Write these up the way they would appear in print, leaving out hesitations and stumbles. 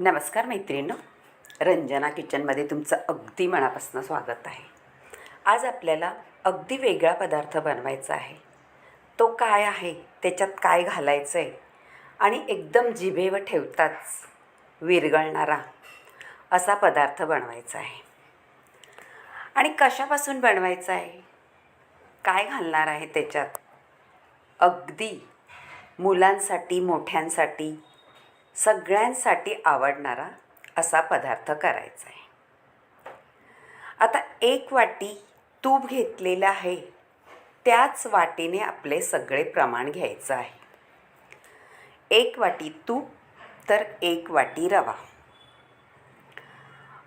नमस्कार मैत्रिणींनो, रंजना किचनमध्ये तुमचं अगदी मनापासून स्वागत आहे. आज आपल्याला अगदी वेगळा पदार्थ बनवायचा आहे. तो काय आहे, त्याच्यात काय घालायचं आहे आणि एकदम जिभेवर ठेवताच विरघळणारा असा पदार्थ बनवायचा आहे. आणि कशापासून बनवायचा आहे, काय घालणार आहे त्याच्यात, अगदी मुलांसाठी मोठ्यांसाठी सगळ्यांसाठी आवडणारा असा पदार्थ करायचा आहे. आता 1 वाटी तूप घेतलेलं आहे, त्याच वाटीने आपले सगळे प्रमाण घ्यायचं आहे. 1 वाटी तूप तर 1 वाटी रवा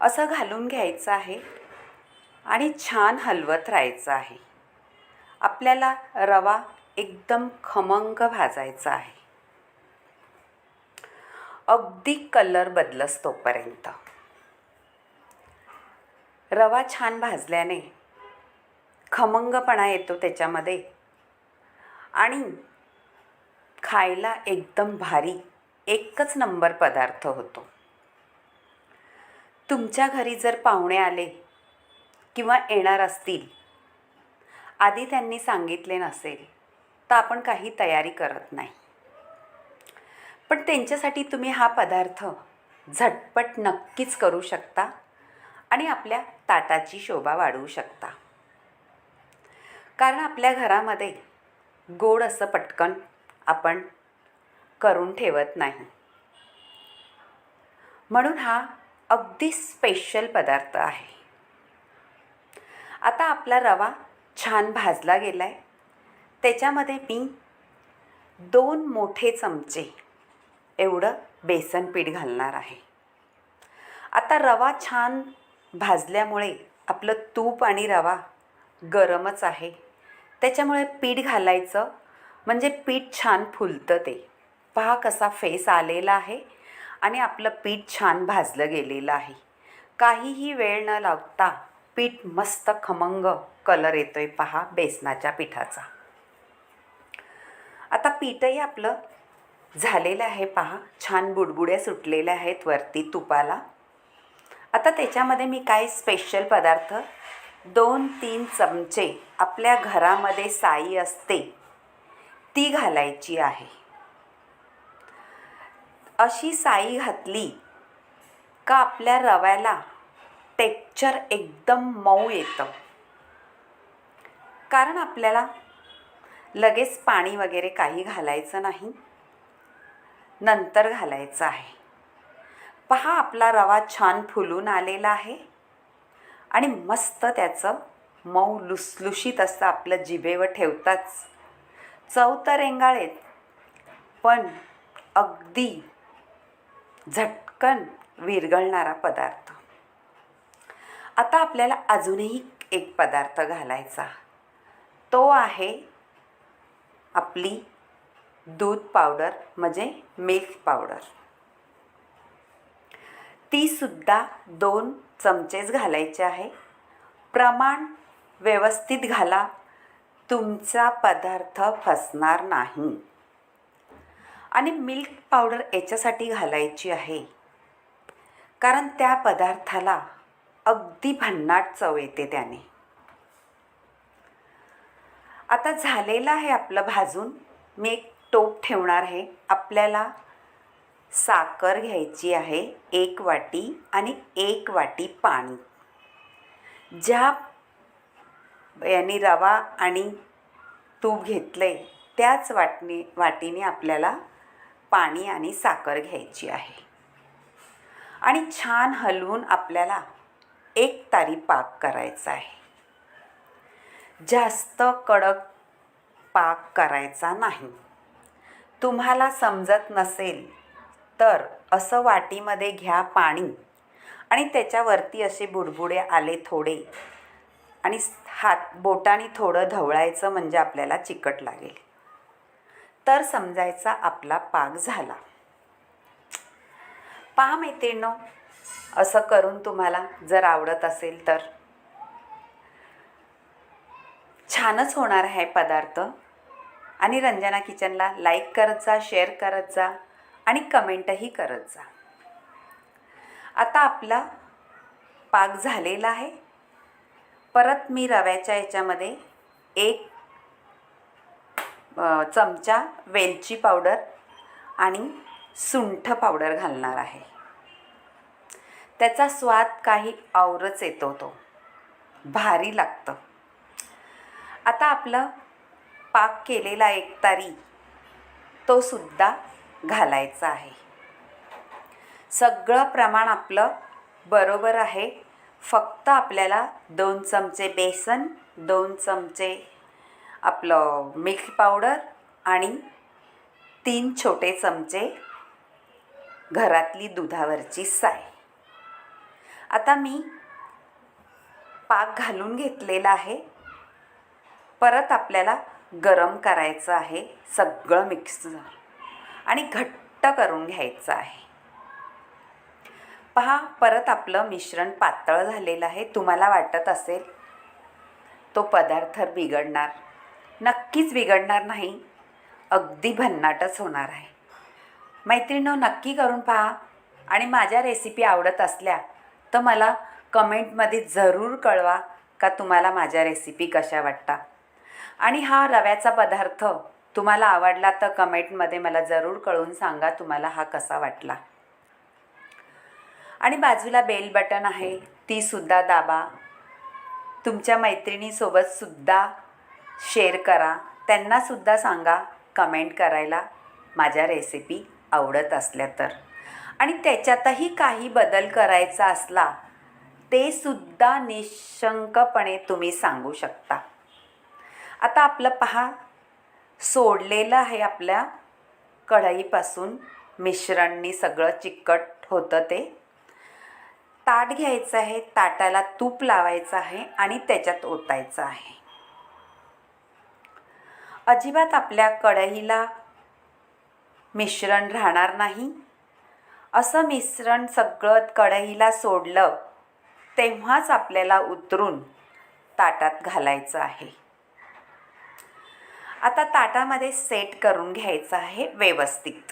असं घालून घ्यायचं आहे आणि छान हलवत राहायचं आहे. आपल्याला रवा एकदम खमंग भाजायचा आहे, अगदी कलर बदलस तोपर्यंत. रवा छान भाजल्याने खमंगपणा येतो त्याच्यामध्ये आणि खायला एकदम भारी एकच नंबर पदार्थ होतो. तुमच्या घरी जर पाहुणे आले किंवा येणार असतील, आधी त्यांनी सांगितले नसेल तर आपण काही तयारी करत नाही, पण त्यांच्यासाठी तुम्ही हा पदार्थ झटपट नक्कीच करू शकता आणि आपल्या ताटाची शोभा वाढवू शकता. कारण आपल्या घरामध्ये गोड असं पटकन आपण करून ठेवत नाही, म्हणून हा अगदी स्पेशल पदार्थ आहे. आता आपला रवा छान भाजला गेला आहे, त्याच्यामध्ये मी 2 मोठे चमचे एवढं बेसन पीठ घालणार आहे. आता रवा छान भाजल्यामुळे आपलं तूप आणि रवा गरमच आहे, त्याच्यामुळे पीठ घालायचं म्हणजे पीठ छान फुलतं. ते पहा कसा फेस आलेला आहे आणि आपलं पीठ छान भाजलं गेलेलं आहे. काहीही वेळ न लावता पीठ मस्त खमंग कलर येतोय पहा बेसनाच्या पिठाचा. आता पीठही आपलं झालेलं आहे पहा, छान बुडबुड्या सुटलेल्या आहेत वरती तुपाला. आता त्याच्यामध्ये मी काय स्पेशल पदार्थ 2-3 चमचे आपल्या घरामध्ये साई असते ती घालायची आहे. अशी साई घातली का आपल्या रव्याला टेक्स्चर एकदम मऊ येतं. कारण आपल्याला लगेच पाणी वगैरे काही घालायचं नाही, नंतर घालायचं आहे. पहा आपला रवा छान फुलून आलेला आहे आणि मस्त त्याचं मऊ लुसलुशीत असं आपलं जिभेवर ठेवताच चव तर रेंगाळेल, पण अगदी झटकन विरघळणारा पदार्थ. आता आपल्याला अजूनही एक पदार्थ घालायचा, तो आहे आपली दूध पावडर म्हणजे मिल्क पावडर. ती सुद्धा 2 चमचेच घालायचे आहे. प्रमाण व्यवस्थित घाला, तुमचा पदार्थ फसणार नाही. आणि मिल्क पावडर याच्यासाठी घालायची आहे कारण त्या पदार्थाला अगदी भन्नाट चव येते त्याने. आता झालेलं आहे आपलं भाजून. मी एक टोप ठेवणार आहे. आपल्याला साखर घ्यायची आहे 1 वाटी आणि 1 वाटी पाणी. ज्या याने रवा आणि तूप घेतले त्याच वाटीने आपल्याला पाणी आणि साखर घ्यायची आहे आणि छान हलवून आपल्याला 1 तारी पाक करायचा आहे. जास्त कडक पाक करायचा नाही. तुम्हाला समजत नसेल तर असं वाटीमध्ये घ्या पाणी आणि त्याच्यावरती असे बुडबुडे आले थोडे आणि बोटाने थोडं ढवळायचं म्हणजे आपल्याला चिकट लागेल, तर समजायचा आपला पाक झाला. पहा मैत्रिणींनो, असं करून तुम्हाला जर आवडत असेल तर छानच होणार आहे पदार्थ. आणि रंजना किचनला लाईक करत जा, शेअर करत जा आणि कमेंटही करत जा. आता आपला पाक झालेला आहे. परत मी रव्याच्या याच्यामध्ये 1 चमचा वेलची पावडर आणि सुंठ पावडर घालणार आहे. त्याचा स्वाद काही औरच येतो, तो भारी लागतं. आता आपलं पाक केलेला एकतारी तो सुद्धा घालायचा आहे. सगळं प्रमाण आपलं बरोबर आहे. फक्त आपल्याला 2 चमचे बेसन, 2 चमचे आपलं मिल्क पावडर आणि 3 छोटे चमचे घरातली दुधावरची साय. आता मी पाक घालून घेतलेला आहे. परत आपल्याला गरम करायचं आहे. सगळं मिक्स आणि घट्ट करून घ्यायचं आहे. पहा, परत आपलं मिश्रण पातळ झालेलं आहे. तुम्हाला वाटत असेल तो पदार्थ बिघडणार, नक्कीच बिघडणार नाही. अगदी भन्नाटच होणार आहे. मैत्रिणींनो, नक्की करून पहा. आणि माझ्या रेसिपी आवडत असल्या तर मला कमेंटमध्ये जरूर कळवा का तुम्हाला माझ्या रेसिपी कशा वाटतात. आणि हा रव्याचा पदार्थ तुम्हाला आवडला तर कमेंटमध्ये मला जरूर कळून सांगा तुम्हाला हा कसा वाटला. आणि बाजूला बेल बटन आहे, ती सुद्धा दाबा. तुमच्या मैत्रिणीसोबतसुद्धा शेअर करा. त्यांनासुद्धा सांगा कमेंट करायला माझ्या रेसिपी आवडत असल्या तर. आणि त्याच्यातही काही बदल करायचा असला ते सुद्धा निशंकपणे तुम्ही सांगू शकता. आता आपलं पहा सोडलेलं आहे. आपल्या कढईपासून मिश्रणनी सगळं चिकट होतं ते. ताट घ्यायचं आहे, ताटाला तूप लावायचं आहे आणि त्याच्यात ओतायचं आहे. अजिबात आपल्या कढईला मिश्रण राहणार नाही. असं मिश्रण सगळं कढईला सोडलं तेव्हाच आपल्याला उतरून ताटात घालायचं आहे. आता ताटामध्ये सेट करून घ्यायचं आहे व्यवस्थित.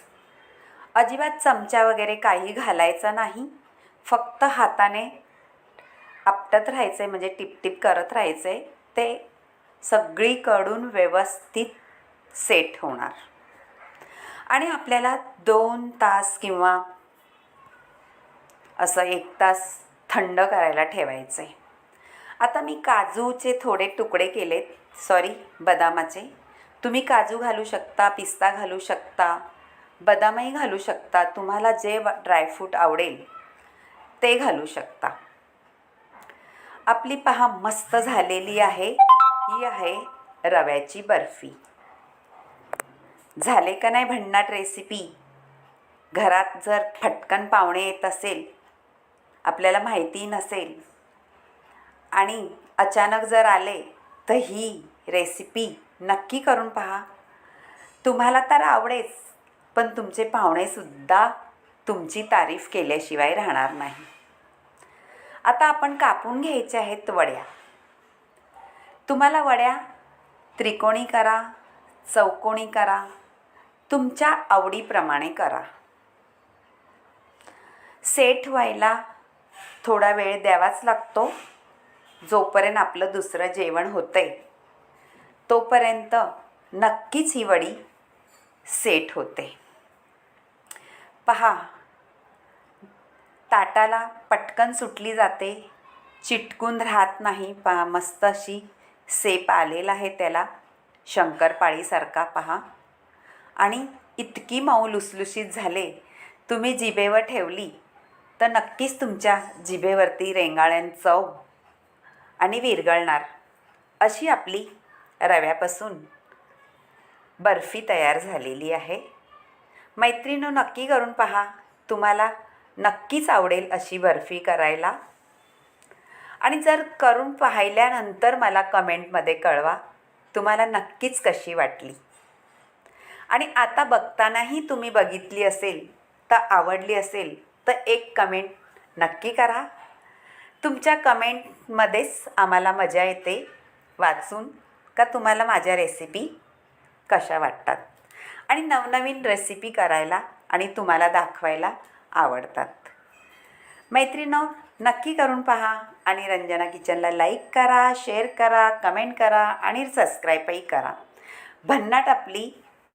अजिबात चमचा वगैरे काही घालायचं नाही. फक्त हाताने आपटत राहायचं आहे, म्हणजे टिपटिप करत राहायचं आहे. ते सगळीकडून व्यवस्थित सेट होणार. आणि आपल्याला 2 तास किंवा असं 1 तास थंड करायला ठेवायचं आहे. आता मी काजूचे थोडे तुकडे केलेत, बदामाचे. तुम्ही काजू घालू शकता, पिस्ता घालू शकता, बदामही घालू शकता. तुम्हाला जे ड्रायफ्रूट आवडेल ते घालू शकता. आपली पहा मस्त झालेली आहे. ही आहे रव्याची बर्फी. झाले का नाही भन्नाट रेसिपी? घरात जर फटकन पाहुणे येत असेल, आपल्याला माहिती नसेल आणि अचानक जर आले तर ही रेसिपी नक्की करून पहा. तुम्हाला तर आवडेच, पण तुमचे पाहुणेसुद्धा तुमची तारीफ केल्याशिवाय राहणार नाही. आता आपण कापून घ्यायच्या आहेत वड्या. तुम्हाला वड्या त्रिकोणी करा, चौकोनी करा, तुमच्या आवडीप्रमाणे करा. सेट व्हायला थोडा वेळ द्यावाच लागतो. जोपर्यंत आपलं दुसरं जेवण होतंय तोपर्यंत नक्कीच ही वडी सेट होते. पहा, ताटाला पटकन सुटली जाते, चिटकून राहत नाही. पहा मस्त अशी सेप आलेला आहे त्याला, शंकरपाळीसारखा. पहा, आणि इतकी मऊ लुसलुशीत झाले. तुम्ही जिभेवर ठेवली तर नक्कीच तुमच्या जिभेवरती रेंगाळण चव आणि विरघळणार अशी आपली रव्यापासून बर्फी तयार झालेली आहे. मैत्रिणींनो, नक्की करून पहा. तुम्हाला नक्कीच आवडेल अशी बर्फी करायला. आणि जर करून पाहिल्यानंतर मला कमेंटमध्ये कळवा तुम्हाला नक्कीच कशी वाटली. आणि आता बघतानाही तुम्ही बघितली असेल तर आवडली असेल तर एक कमेंट नक्की करा. तुमच्या कमेंटमध्येच आम्हाला मजा येते वाचून का तुम्हाला माझ्या रेसिपी कशा वाटतात. आणि नवनवीन रेसिपी करायला आणि तुम्हाला दाखवायला आवडतात. मैत्रिणींनो, नक्की करून पहा आणि रंजना किचनला लाईक करा, शेअर करा, कमेंट करा आणि सबस्क्राईबही करा. भन्नाट आपली